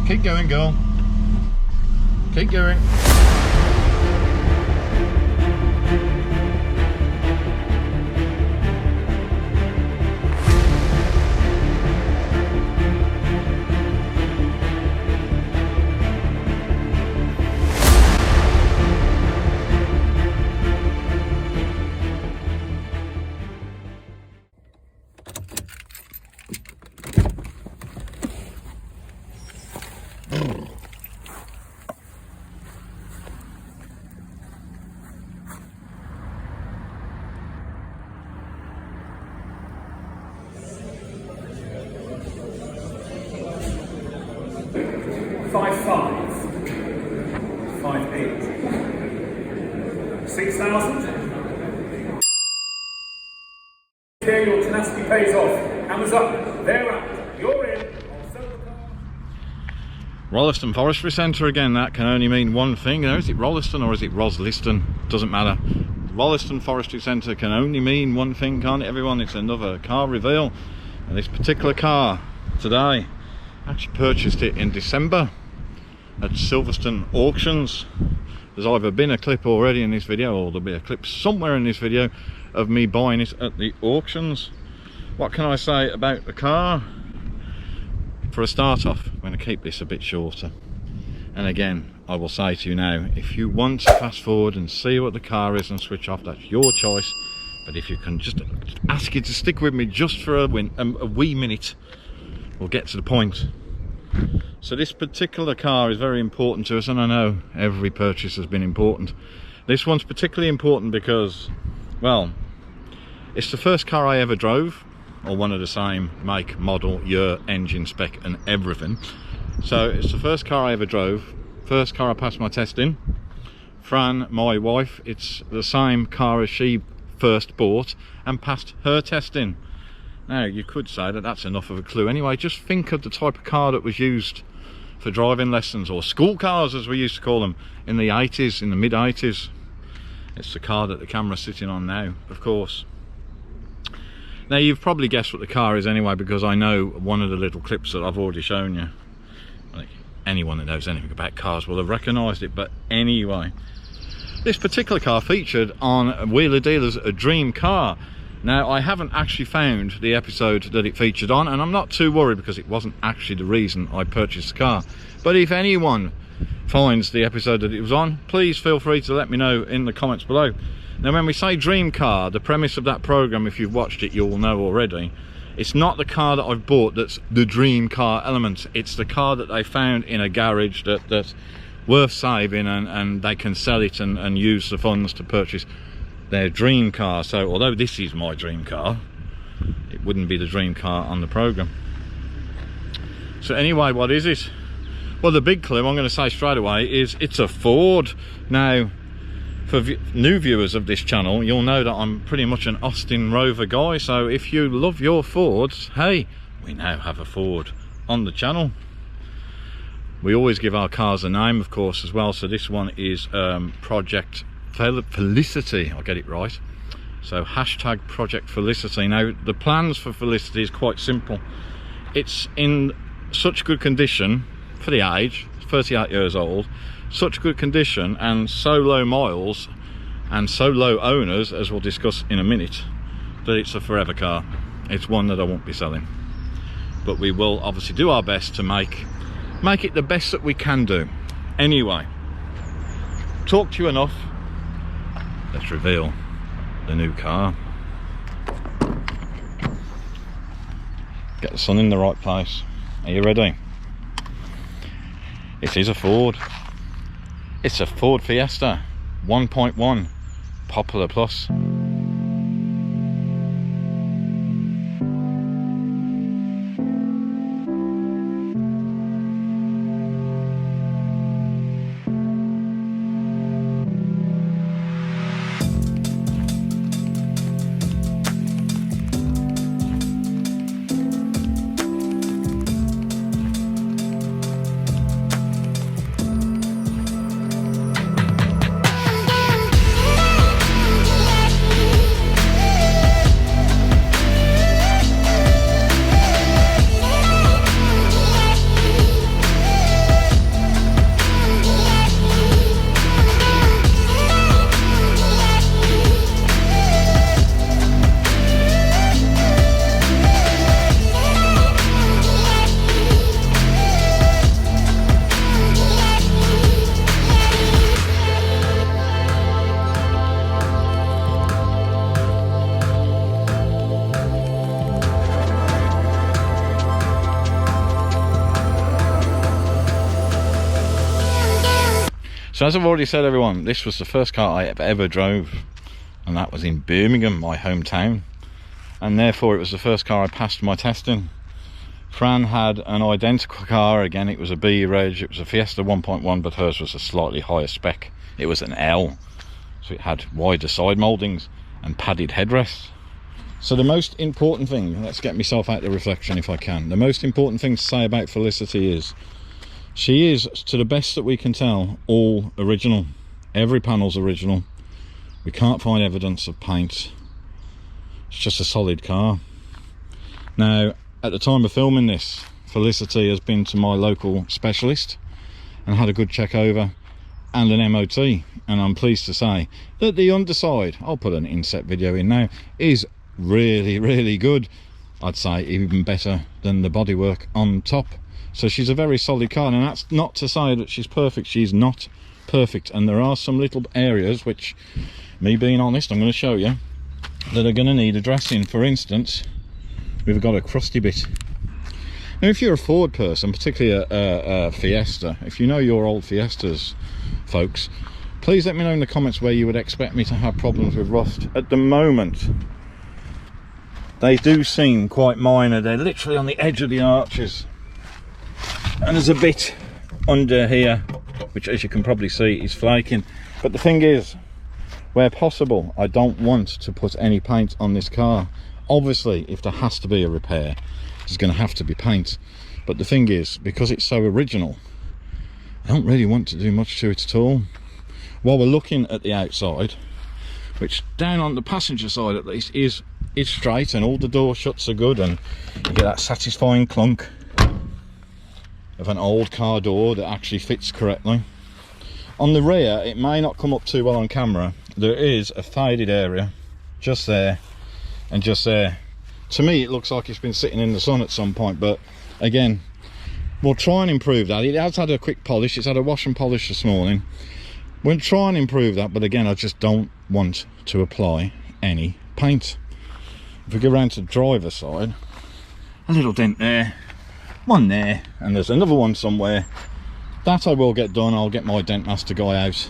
Keep going, girl. Keep going. Five eight. 6,000. Here, your tenacity pays off. Hammers up. They're up. You're in. I'll sell the car. Rolleston Forestry Centre again. That can only mean one thing. You know, is it Rolleston or is it Rosleston? Doesn't matter. Rolleston Forestry Centre can only mean one thing, can't it, everyone? It's another car reveal. And this particular car today, I actually purchased it in December at Silverstone Auctions. There's either been a clip already in this video, or there'll be a clip somewhere in this video of me buying it at the auctions. What can I say about the car? For a start off, I'm going to keep this a bit shorter. And again, I will say to you now, if you want to fast forward and see what the car is and switch off, that's your choice. But if you can just ask you to stick with me just for a wee minute, we'll get to the point. So this particular car is very important to us, and I know every purchase has been important. This one's particularly important because, well, it's the first car I ever drove, or one of the same make, model, year, engine spec and everything. So it's the first car I ever drove, first car I passed my test in. Fran, my wife, it's the same car as she first bought and passed her test in. Now, you could say that that's enough of a clue. Anyway, just think of the type of car that was used for driving lessons, or school cars as we used to call them, in the 80s, in the mid 80s. It's the car that the camera's sitting on now, of course. Now, you've probably guessed what the car is anyway, because I know one of the little clips that I've already shown you. Like, anyone that knows anything about cars will have recognised it, but anyway. This particular car featured on Wheeler Dealer's A Dream Car. Now, I haven't actually found the episode that it featured on, and I'm not too worried because it wasn't actually the reason I purchased the car. But if anyone finds the episode that it was on, please feel free to let me know in the comments below. Now, when we say dream car, the premise of that program, if you've watched it, you'll know already. It's not the car that I've bought that's the dream car element. It's the car that they found in a garage that's worth saving, and they can sell it and use the funds to purchase their dream car. So although this is my dream car, it wouldn't be the dream car on the program. So anyway, what is it? Well, the big clue I'm going to say straight away is it's a Ford. Now, for new viewers of this channel, you'll know that I'm pretty much an Austin Rover guy. So if you love your Fords, hey, we now have a Ford on the channel. We always give our cars a name, of course, as well. So this one is Project Felicity, I'll get it right. So hashtag Project Felicity. Now, the plans for Felicity is quite simple. It's in such good condition for the age, 38 years old, such good condition and so low miles and so low owners, as we'll discuss in a minute, that it's a forever car. It's one that I won't be selling, but we will obviously do our best to make it the best that we can do. Anyway, talked to you enough. Let's reveal the new car. Get the sun in the right place. Are you ready? It is a Ford. It's a Ford Fiesta 1.1 Popular Plus. So as I've already said, everyone, this was the first car I ever drove, and that was in Birmingham, my hometown, and therefore it was the first car I passed my testing. Fran had an identical car. Again, it was a B reg, it was a Fiesta 1.1, but hers was a slightly higher spec. It was an L, so it had wider side mouldings and padded headrests. So the most important thing, let's get myself out of the reflection if I can, the most important thing to say about Felicity is she is, to the best that we can tell, all original. Every panel's original. We can't find evidence of paint. It's just a solid car. Now, at the time of filming this, Felicity has been to my local specialist and had a good check over and an MOT, and I'm pleased to say that the underside, I'll put an inset video in now, is really good. I'd say even better than the bodywork on top. So she's a very solid car, and that's not to say that she's perfect. She's not perfect, and there are some little areas which, me being honest, I'm going to show you, that are going to need addressing. For instance, we've got a crusty bit. Now if you're a Ford person, particularly a Fiesta, if you know your old Fiestas, folks, please let me know in the comments where you would expect me to have problems with rust. At the moment, they do seem quite minor. They're literally on the edge of the arches, and there's a bit under here which, as you can probably see, is flaking. But the thing is, where possible, I don't want to put any paint on this car. Obviously, if there has to be a repair, there's going to have to be paint. But the thing is, because it's so original, I don't really want to do much to it at all. While we're looking at the outside, which down on the passenger side at least is straight, and all the door shuts are good, and you get that satisfying clunk of an old car door that actually fits correctly. On the rear, it may not come up too well on camera, there is a faded area just there and just there. To me it looks like it's been sitting in the sun at some point, but again, we'll try and improve that. It has had a quick polish, it's had a wash and polish this morning. We'll try and improve that, but again, I just don't want to apply any paint. If we go around to the driver's side, a little dent there, one there, and there's another one somewhere. That I will get done. I'll get my dent master guy out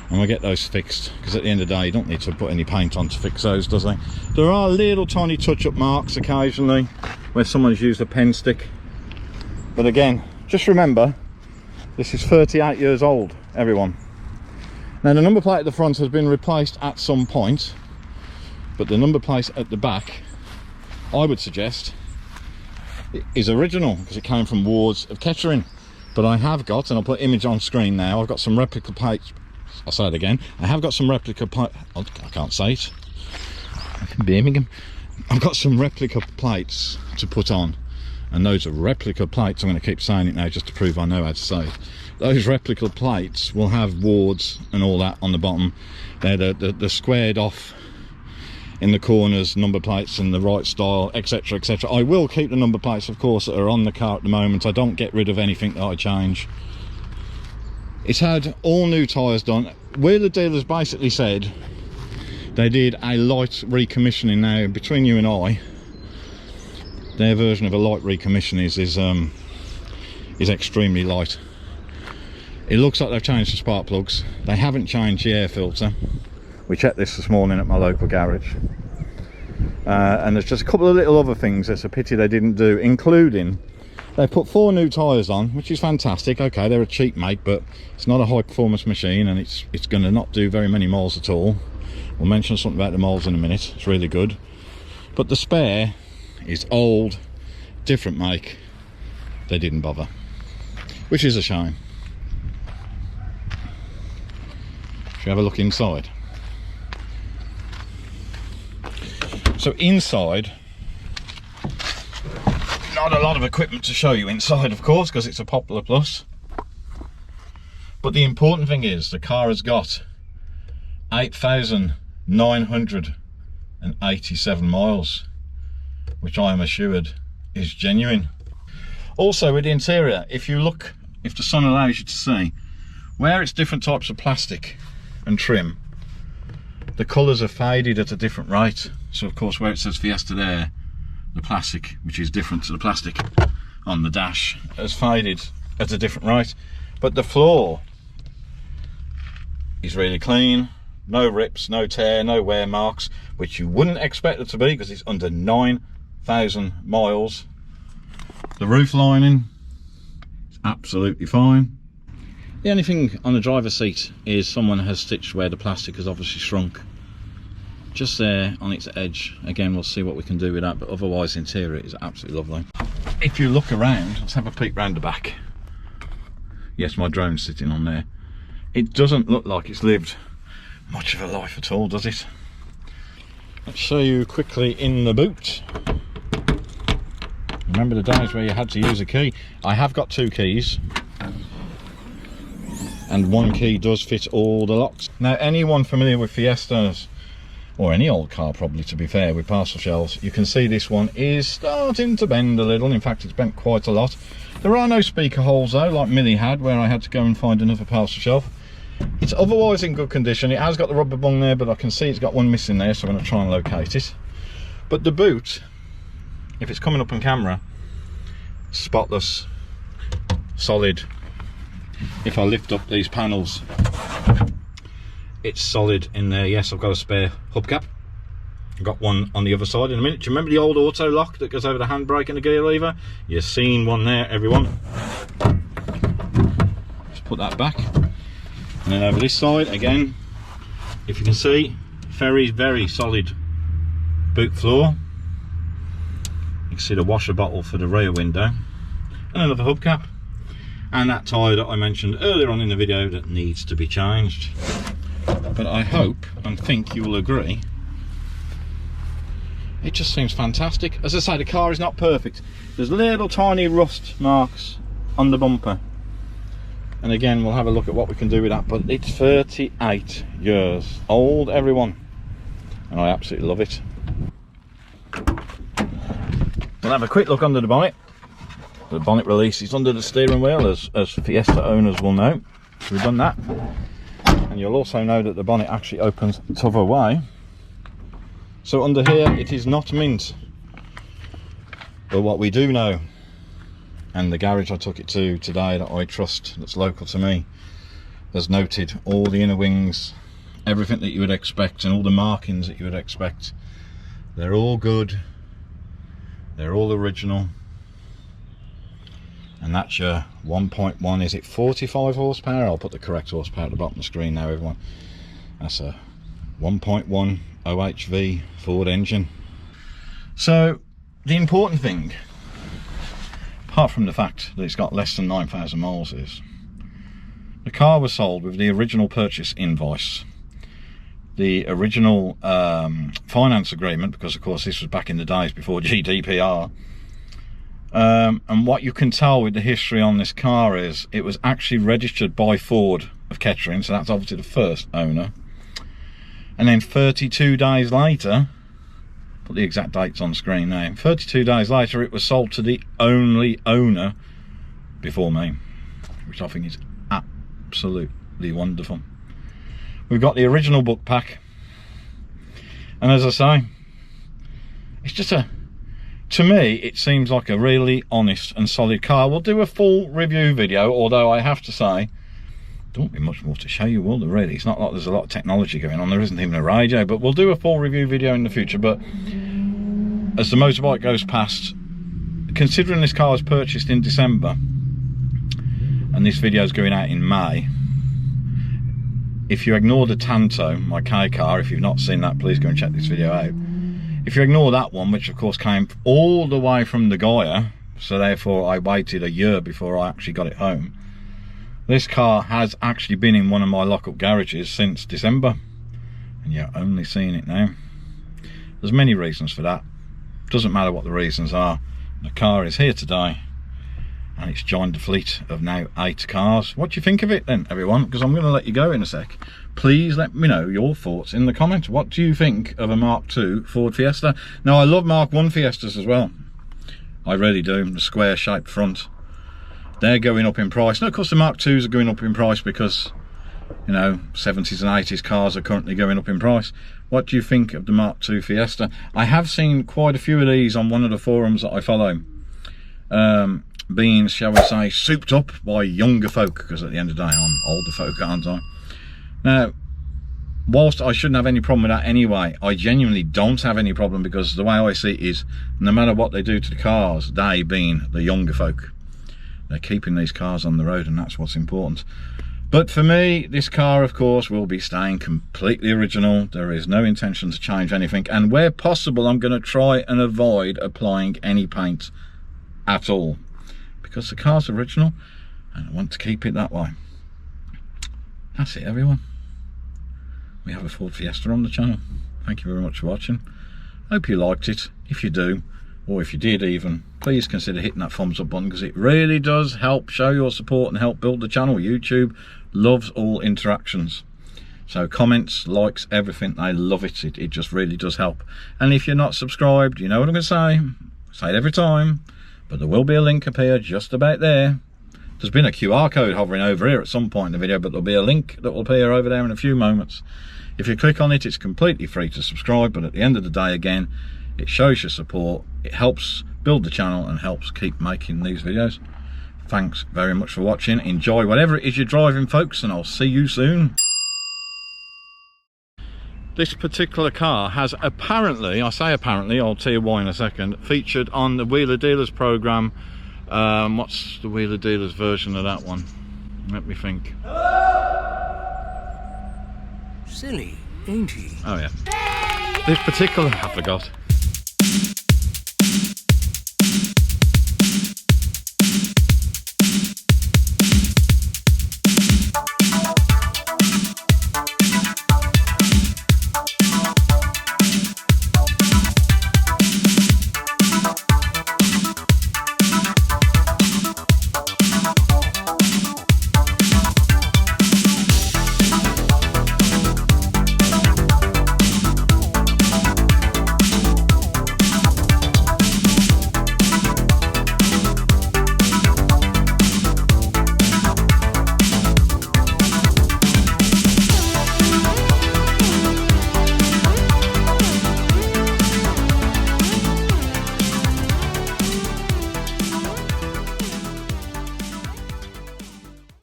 and we'll get those fixed, because at the end of the day you don't need to put any paint on to fix those, does they? There are little tiny touch-up marks occasionally where someone's used a pen stick, but again, just remember, this is 38 years old, everyone. Now the number plate at the front has been replaced at some point, but the number plate at the back, I would suggest, is original, because it came from Wards of Kettering. But I have got, and I'll put image on screen now, I've got some replica plates. I'll say it again, I have got some replica plates. I can't say it, Birmingham. I've got some replica plates to put on, and those are replica plates. I'm going to keep saying it now just to prove I know how to say it. Those replica plates will have Wards and all that on the bottom. They're the squared off in the corners number plates and the right style, etc, etc. I will keep the number plates, of course, that are on the car at the moment. I don't get rid of anything that I change. It's had all new tyres done. Where the dealers basically said they did a light recommissioning. Now between you and I, their version of a light recommission is extremely light. It looks like they've changed the spark plugs. They haven't changed the air filter. We checked this morning at my local garage, and there's just a couple of little other things that's a pity they didn't do, including they put 4 new tyres on, which is fantastic. Okay, they're a cheap make, but it's not a high performance machine, and it's going to not do very many miles at all. We'll mention something about the miles in a minute. It's really good, but the spare is old, different make. They didn't bother, which is a shame. Should we have a look inside? So inside, not a lot of equipment to show you inside, of course, because it's a Popular Plus. But the important thing is the car has got 8,987 miles, which I am assured is genuine. Also with the interior, if the sun allows you to see, where it's different types of plastic and trim, the colours are faded at a different rate. So of course, where it says Fiesta there, the plastic, which is different to the plastic on the dash, has faded at a different rate. But the floor is really clean. No rips, no tear, no wear marks, which you wouldn't expect it to be because it's under 9,000 miles. The roof lining is absolutely fine. The only thing on the driver's seat is someone has stitched where the plastic has obviously shrunk. Just there on its edge. Again, we'll see what we can do with that, but otherwise the interior is absolutely lovely. If you look around, let's have a peek round the back. Yes, my drone's sitting on there. It doesn't look like it's lived much of a life at all, does it? Let's show you quickly in the boot. Remember the days where you had to use a key? I have got 2 keys, and 1 key does fit all the locks. Now, anyone familiar with Fiestas, or any old car probably, to be fair, with parcel shelves, you can see this one is starting to bend a little. In fact, it's bent quite a lot. There are no speaker holes though, like Millie had, where I had to go and find another parcel shelf. It's otherwise in good condition. It has got the rubber bung there, but I can see it's got one missing there, so I'm going to try and locate it. But the boot, if it's coming up on camera, spotless, solid. If I lift up these panels, it's solid in there. Yes, I've got a spare hubcap. I've got one on the other side in a minute. Do you remember the old auto lock that goes over the handbrake and the gear lever? You've seen one there, everyone. Just put that back. And then over this side, again, if you can see, very, very solid boot floor. You can see the washer bottle for the rear window. And another hubcap. And that tyre that I mentioned earlier on in the video that needs to be changed. But I hope and think you will agree, it just seems fantastic. As I say, the car is not perfect. There's little tiny rust marks on the bumper. And again, we'll have a look at what we can do with that. But it's 38 years old, everyone. And I absolutely love it. We'll have a quick look under the bonnet. The bonnet release is under the steering wheel, as Fiesta owners will know. So we've done that. And you'll also know that the bonnet actually opens the other way. So under here, it is not mint. But what we do know, and the garage I took it to today that I trust, that's local to me, has noted all the inner wings, everything that you would expect, and all the markings that you would expect. They're all good. They're all original. And that's your 1.1, is it 45 horsepower? I'll put the correct horsepower at the bottom of the screen now, everyone. That's a 1.1 OHV Ford engine. So the important thing, apart from the fact that it's got less than 9,000 miles, is the car was sold with the original purchase invoice, the original finance agreement, because of course this was back in the days before GDPR. And what you can tell with the history on this car is it was actually registered by Ford of Kettering, so that's obviously the first owner. And then 32 days later, put the exact dates on screen now, 32 days later it was sold to the only owner before me, which I think is absolutely wonderful. We've got the original book pack, and as I say, it's just to me, it seems like a really honest and solid car. We'll do a full review video, although I have to say, there won't be much more to show you, will there, really? It's not like there's a lot of technology going on. There isn't even a radio, but we'll do a full review video in the future. But as the motorbike goes past, considering this car was purchased in December, and this video is going out in May, if you ignore the Tanto, my K car, if you've not seen that, please go and check this video out. If you ignore that one, which of course came all the way from the Gaia, so therefore I waited a year before I actually got it home, this car has actually been in one of my lock-up garages since December, and you're only seeing it now. There's many reasons for that. Doesn't matter what the reasons are. The car is here today, and it's joined the fleet of now 8 cars. What do you think of it then, everyone? Because I'm going to let you go in a sec. Please let me know your thoughts in the comments. What do you think of a Mark II Ford Fiesta? Now, I love Mark I Fiestas as well. I really do. The square shaped front. They're going up in price. Now, of course, the Mark IIs are going up in price because, you know, 70s and 80s cars are currently going up in price. What do you think of the Mark II Fiesta? I have seen quite a few of these on one of the forums that I follow. Being, shall we say, souped up by younger folk, because at the end of the day I'm older folk, aren't I? Now, whilst I shouldn't have any problem with that anyway, I genuinely don't have any problem, because the way I see it is, no matter what they do to the cars, they being the younger folk, they're keeping these cars on the road, and that's what's important. But for me, this car, of course, will be staying completely original. There is no intention to change anything, and where possible, I'm going to try and avoid applying any paint at all, because the car's original, and I want to keep it that way. That's it, everyone. We have a Ford Fiesta on the channel. Thank you very much for watching. Hope you liked it. If you do, or if you did even, please consider hitting that thumbs up button, because it really does help show your support and help build the channel. YouTube loves all interactions. So comments, likes, everything, they love it. It just really does help. And if you're not subscribed, you know what I'm going to say. I say it every time, but there will be a link up here just about there. There's been a QR code hovering over here at some point in the video, but there'll be a link that will appear over there in a few moments. If you click on it, it's completely free to subscribe, but at the end of the day, again, it shows your support, it helps build the channel and helps keep making these videos. Thanks very much for watching. Enjoy whatever it is you're driving, folks, and I'll see you soon. This particular car has apparently, I say apparently, I'll tell you why in a second, featured on the Wheeler Dealers program. What's the Wheeler Dealers version of that one? Let me think. Silly, ain't he? Oh yeah. This particular, I forgot.